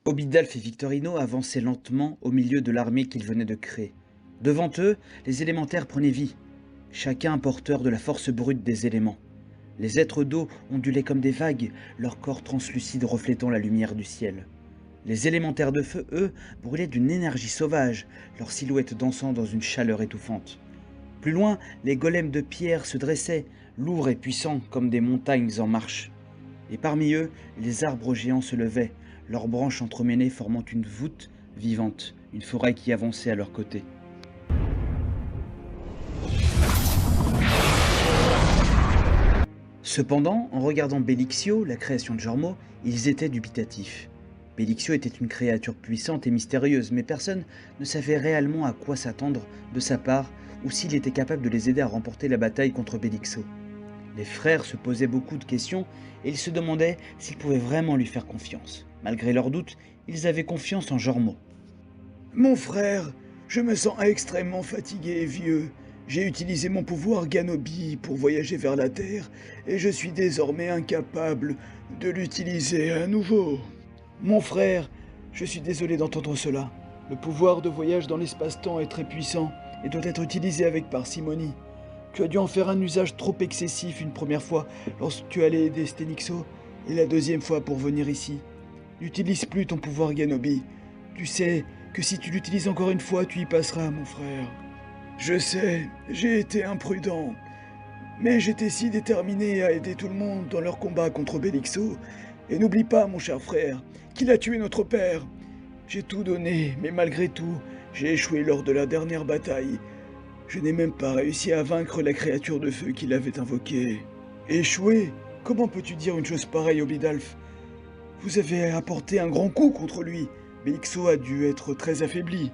Obidalf et Victorino avançaient lentement au milieu de l'armée qu'ils venaient de créer. Devant eux, les élémentaires prenaient vie, chacun porteur de la force brute des éléments. Les êtres d'eau ondulaient comme des vagues, leurs corps translucides reflétant la lumière du ciel. Les élémentaires de feu, eux, brûlaient d'une énergie sauvage, leurs silhouettes dansant dans une chaleur étouffante. Plus loin, les golems de pierre se dressaient, lourds et puissants comme des montagnes en marche. Et parmi eux, les arbres géants se levaient, leurs branches entremêlées formant une voûte vivante, une forêt qui avançait à leur côté. Cependant, en regardant Bellixio, la création de Jormo, ils étaient dubitatifs. Bellixio était une créature puissante et mystérieuse, mais personne ne savait réellement à quoi s'attendre de sa part ou s'il était capable de les aider à remporter la bataille contre Bellixo. Les frères se posaient beaucoup de questions et ils se demandaient s'ils pouvaient vraiment lui faire confiance. Malgré leurs doutes, ils avaient confiance en Jormo. Mon frère, je me sens extrêmement fatigué et vieux. J'ai utilisé mon pouvoir Ganobi pour voyager vers la Terre et je suis désormais incapable de l'utiliser à nouveau. Mon frère, je suis désolé d'entendre cela. Le pouvoir de voyage dans l'espace-temps est très puissant et doit être utilisé avec parcimonie. Tu as dû en faire un usage trop excessif une première fois lorsque tu allais aider Stenixo et la deuxième fois pour venir ici. N'utilise plus ton pouvoir Ganobi. Tu sais que si tu l'utilises encore une fois, tu y passeras, mon frère. Je sais, j'ai été imprudent, mais j'étais si déterminé à aider tout le monde dans leur combat contre Bellixo. Et n'oublie pas, mon cher frère, qu'il a tué notre père. J'ai tout donné, mais malgré tout, j'ai échoué lors de la dernière bataille. Je n'ai même pas réussi à vaincre la créature de feu qu'il avait invoquée. Échoué? Comment peux-tu dire une chose pareille, Obidalf? Vous avez apporté un grand coup contre lui. Bellixo a dû être très affaibli.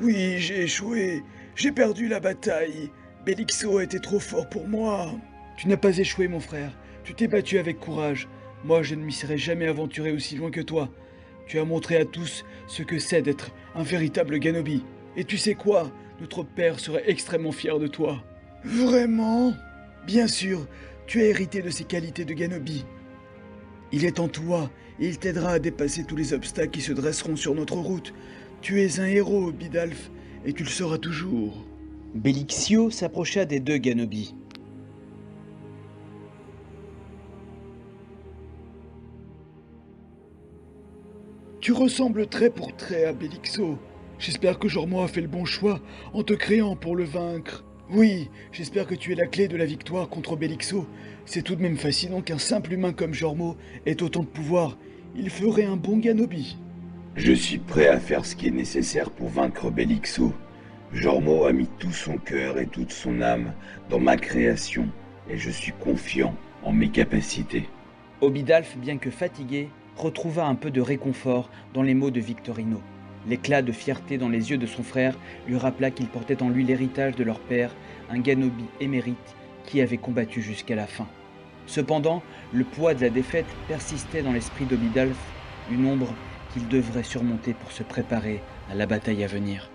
Oui, j'ai échoué. J'ai perdu la bataille. Bellixo était trop fort pour moi. Tu n'as pas échoué, mon frère. Tu t'es battu avec courage. Moi, je ne m'y serais jamais aventuré aussi loin que toi. Tu as montré à tous ce que c'est d'être un véritable Ganobi. Et tu sais quoi? Notre père serait extrêmement fier de toi. Vraiment? Bien sûr, tu as hérité de ses qualités de Ganobi. Il est en toi et il t'aidera à dépasser tous les obstacles qui se dresseront sur notre route. Tu es un héros, Bidalf, et tu le seras toujours. Bellixio s'approcha des deux Ganobi. Tu ressembles trait pour trait à Bellixo. J'espère que Jormo a fait le bon choix en te créant pour le vaincre. Oui, j'espère que tu es la clé de la victoire contre Bellixo. C'est tout de même fascinant qu'un simple humain comme Jormo ait autant de pouvoir. Il ferait un bon Ganobi. Je suis prêt à faire ce qui est nécessaire pour vaincre Bellixo. Jormo a mis tout son cœur et toute son âme dans ma création, et je suis confiant en mes capacités. Obidalf, bien que fatigué, retrouva un peu de réconfort dans les mots de Victorino. L'éclat de fierté dans les yeux de son frère lui rappela qu'il portait en lui l'héritage de leur père, un Ganobi émérite qui avait combattu jusqu'à la fin. Cependant, le poids de la défaite persistait dans l'esprit d'Obidalf, une ombre qu'il devrait surmonter pour se préparer à la bataille à venir.